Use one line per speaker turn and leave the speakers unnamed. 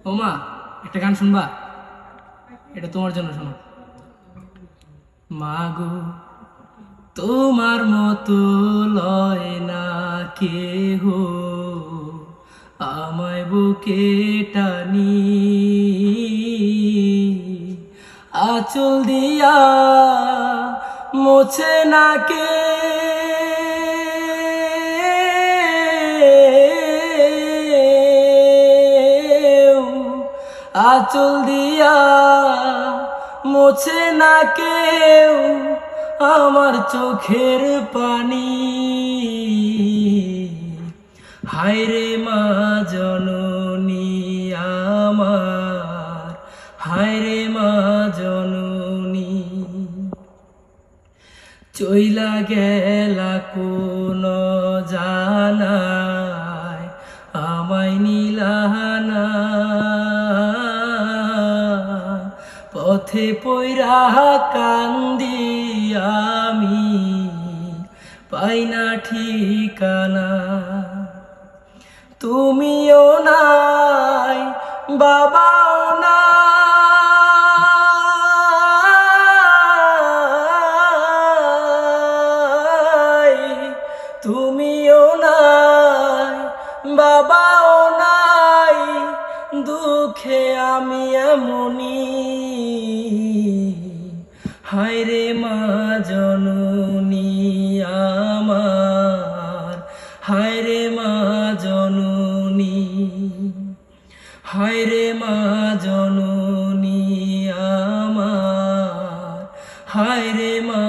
ও মা, একটা গান শুনবা? এটা তোমার জন্য, শোনো। মা গো, তোমার মতো লয় না কেহ আমায় বুকে টানি, আঁচল দিয়া মোছে না কে, আঁচল দিয়া মোছে না কেউ আমার চোখের পানি। হায়রে মা জননী আমার, হায়রে মা জননী, চইলা গেলা কোন জানায় আমায় নিলাহানা, পথে পইরা কান্দি আমি পাই না ঠিকানা। তুমিও নাই বাবাও নাই, তুমিও নাই বাবাও নাই, দুঃখে আমি এমনি। হায়রে মা জননী আমার, হায়রে মা জননী, হায়রে মা জননী আমার, হায়রে মা